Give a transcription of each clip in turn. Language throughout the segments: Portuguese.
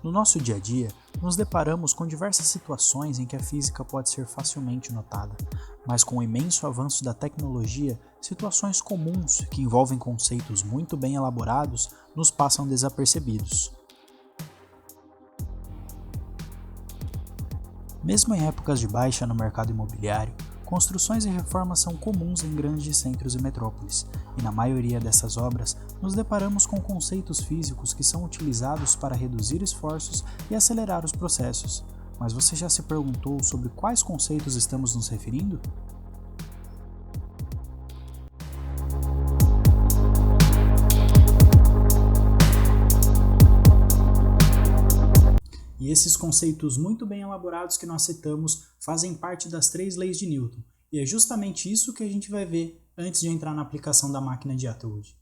No nosso dia a dia, nos deparamos com diversas situações em que a física pode ser facilmente notada, mas com o imenso avanço da tecnologia, situações comuns que envolvem conceitos muito bem elaborados nos passam desapercebidos. Mesmo em épocas de baixa no mercado imobiliário, construções e reformas são comuns em grandes centros e metrópoles, e na maioria dessas obras nos deparamos com conceitos físicos que são utilizados para reduzir esforços e acelerar os processos. Mas você já se perguntou sobre quais conceitos estamos nos referindo? E esses conceitos muito bem elaborados que nós citamos fazem parte das 3 leis de Newton. E é justamente isso que a gente vai ver antes de entrar na aplicação da máquina de Atwood.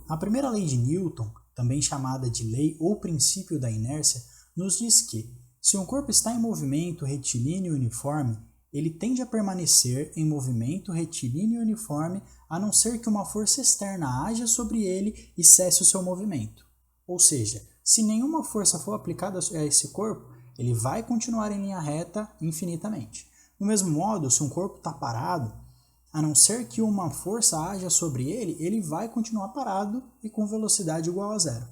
A primeira lei de Newton, também chamada de lei ou princípio da inércia, nos diz que, se um corpo está em movimento retilíneo e uniforme, ele tende a permanecer em movimento retilíneo e uniforme a não ser que uma força externa haja sobre ele e cesse o seu movimento. Ou seja, se nenhuma força for aplicada a esse corpo, ele vai continuar em linha reta infinitamente. Do mesmo modo, se um corpo está parado, a não ser que uma força haja sobre ele, ele vai continuar parado e com velocidade igual a zero.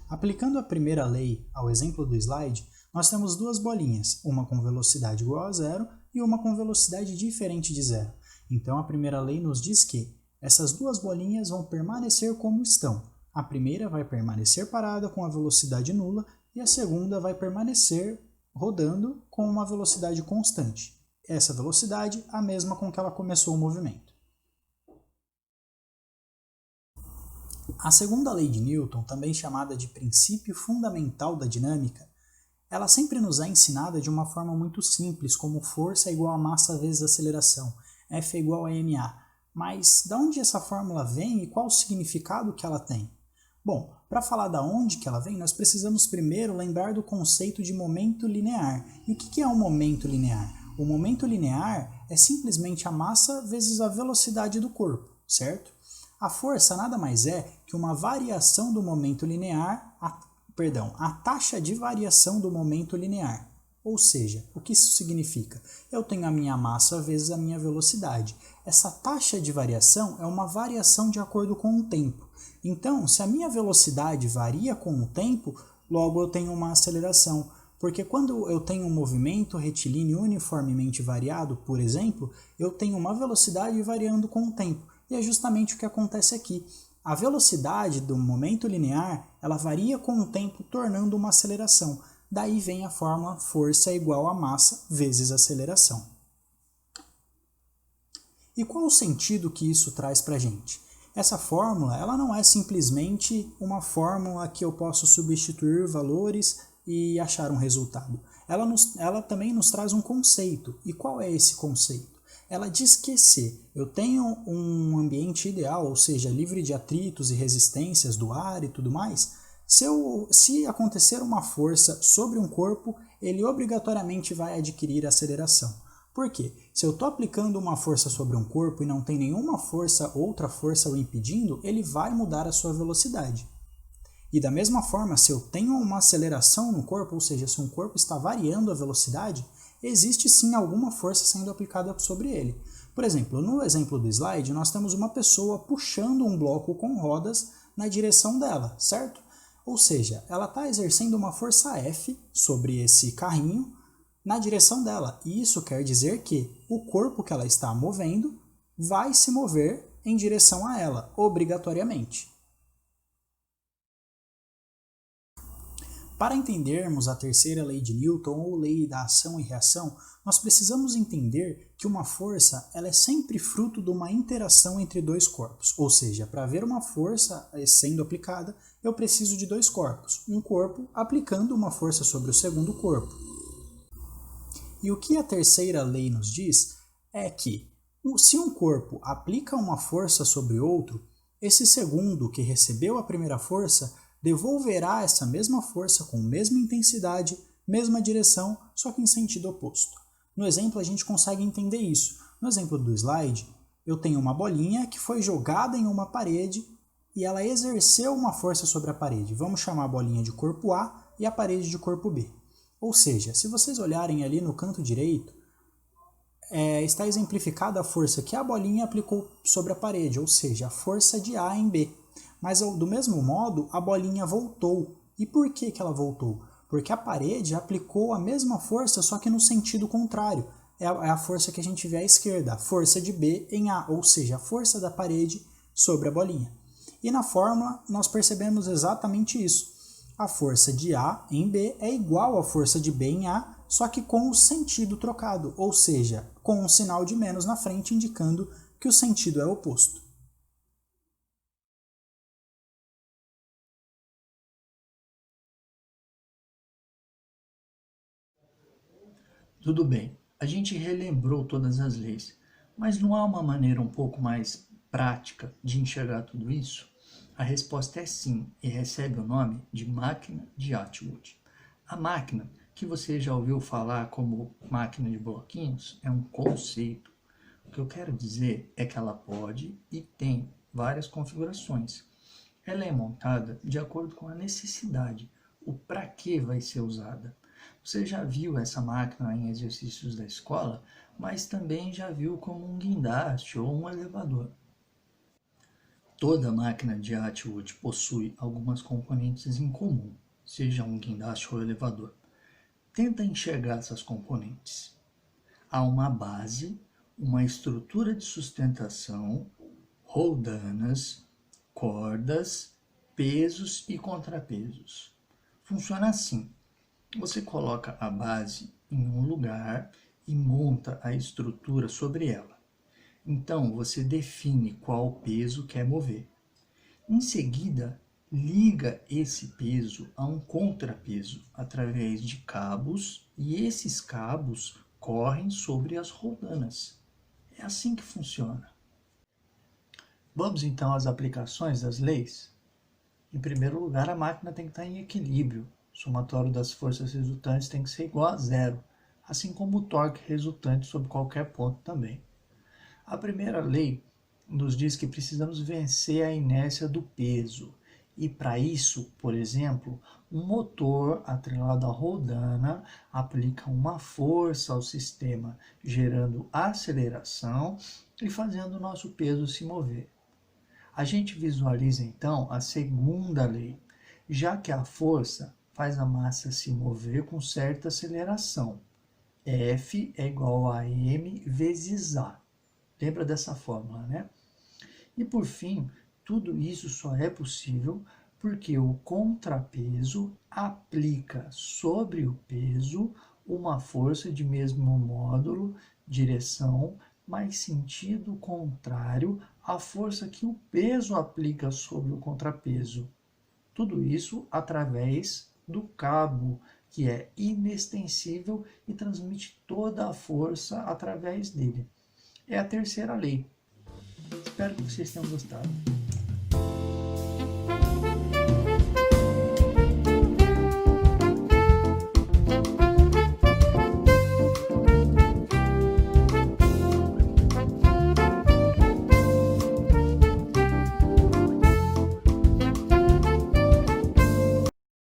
Aplicando a primeira lei ao exemplo do slide, nós temos 2 bolinhas, uma com velocidade igual a zero e uma com velocidade diferente de zero. Então a primeira lei nos diz que essas 2 bolinhas vão permanecer como estão. A primeira vai permanecer parada com a velocidade nula e a segunda vai permanecer rodando com uma velocidade constante. Essa velocidade a mesma com que ela começou o movimento. A segunda lei de Newton, também chamada de princípio fundamental da dinâmica, ela sempre nos é ensinada de uma forma muito simples, como força é igual a massa vezes aceleração, F é igual a ma. Mas de onde essa fórmula vem e qual o significado que ela tem? Bom, para falar de onde que ela vem, nós precisamos primeiro lembrar do conceito de momento linear. E o que é um momento linear? O momento linear é simplesmente a massa vezes a velocidade do corpo, certo? A força nada mais é que uma variação do momento linear, a taxa de variação do momento linear. Ou seja, o que isso significa? Eu tenho a minha massa vezes a minha velocidade. Essa taxa de variação é uma variação de acordo com o tempo. Então, se a minha velocidade varia com o tempo, logo eu tenho uma aceleração. Porque quando eu tenho um movimento retilíneo uniformemente variado, por exemplo, eu tenho uma velocidade variando com o tempo. E é justamente o que acontece aqui. A velocidade do momento linear, ela varia com o tempo, tornando uma aceleração. Daí vem a fórmula força é igual a massa vezes aceleração. E qual o sentido que isso traz para a gente? Essa fórmula ela não é simplesmente uma fórmula que eu posso substituir valores e achar um resultado. Ela também nos traz um conceito. E qual é esse conceito? Ela diz que se eu tenho um ambiente ideal, ou seja, livre de atritos e resistências do ar e tudo mais, se acontecer uma força sobre um corpo, ele obrigatoriamente vai adquirir aceleração. Por quê? Se eu estou aplicando uma força sobre um corpo e não tem nenhuma outra força o impedindo, ele vai mudar a sua velocidade. E da mesma forma, se eu tenho uma aceleração no corpo, ou seja, se um corpo está variando a velocidade, existe sim alguma força sendo aplicada sobre ele. Por exemplo, no exemplo do slide, nós temos uma pessoa puxando um bloco com rodas na direção dela, certo? Ou seja, ela está exercendo uma força F sobre esse carrinho na direção dela. E isso quer dizer que o corpo que ela está movendo vai se mover em direção a ela, obrigatoriamente. Para entendermos a terceira lei de Newton, ou lei da ação e reação, nós precisamos entender que uma força ela é sempre fruto de uma interação entre 2 corpos. Ou seja, para haver uma força sendo aplicada, eu preciso de 2 corpos. Um corpo aplicando uma força sobre o segundo corpo. E o que a terceira lei nos diz é que, se um corpo aplica uma força sobre outro, esse segundo que recebeu a primeira força devolverá essa mesma força com mesma intensidade, mesma direção, só que em sentido oposto. No exemplo a gente consegue entender isso. No exemplo do slide, eu tenho uma bolinha que foi jogada em uma parede e ela exerceu uma força sobre a parede. Vamos chamar a bolinha de corpo A e a parede de corpo B. Ou seja, se vocês olharem ali no canto direito, está exemplificada a força que a bolinha aplicou sobre a parede, ou seja, a força de A em B. Mas do mesmo modo, a bolinha voltou. E por que ela voltou? Porque a parede aplicou a mesma força, só que no sentido contrário. É a força que a gente vê à esquerda, a força de B em A, ou seja, a força da parede sobre a bolinha. E na fórmula nós percebemos exatamente isso. A força de A em B é igual à força de B em A, só que com o sentido trocado, ou seja, com um sinal de menos na frente indicando que o sentido é oposto. Tudo bem, a gente relembrou todas as leis, mas não há uma maneira um pouco mais prática de enxergar tudo isso? A resposta é sim, e recebe o nome de máquina de Atwood. A máquina, que você já ouviu falar como máquina de bloquinhos, é um conceito. O que eu quero dizer é que ela pode e tem várias configurações. Ela é montada de acordo com a necessidade, o para que vai ser usada. Você já viu essa máquina em exercícios da escola, mas também já viu como um guindaste ou um elevador. Toda máquina de Atwood possui algumas componentes em comum, seja um guindaste ou elevador. Tenta enxergar essas componentes. Há uma base, uma estrutura de sustentação, roldanas, cordas, pesos e contrapesos. Funciona assim: você coloca a base em um lugar e monta a estrutura sobre ela. Então você define qual peso quer mover. Em seguida, liga esse peso a um contrapeso através de cabos e esses cabos correm sobre as roldanas. É assim que funciona. Vamos então às aplicações das leis? Em primeiro lugar, a máquina tem que estar em equilíbrio. O somatório das forças resultantes tem que ser igual a zero, assim como o torque resultante sobre qualquer ponto também. A primeira lei nos diz que precisamos vencer a inércia do peso. E para isso, por exemplo, um motor atrelado à roldana aplica uma força ao sistema, gerando aceleração e fazendo o nosso peso se mover. A gente visualiza então a segunda lei, já que a força faz a massa se mover com certa aceleração. F é igual a m vezes A. Lembra dessa fórmula, né? E por fim, tudo isso só é possível porque o contrapeso aplica sobre o peso uma força de mesmo módulo, direção, mas sentido contrário à força que o peso aplica sobre o contrapeso. Tudo isso através do cabo, que é inextensível e transmite toda a força através dele. É a terceira lei. Espero que vocês tenham gostado.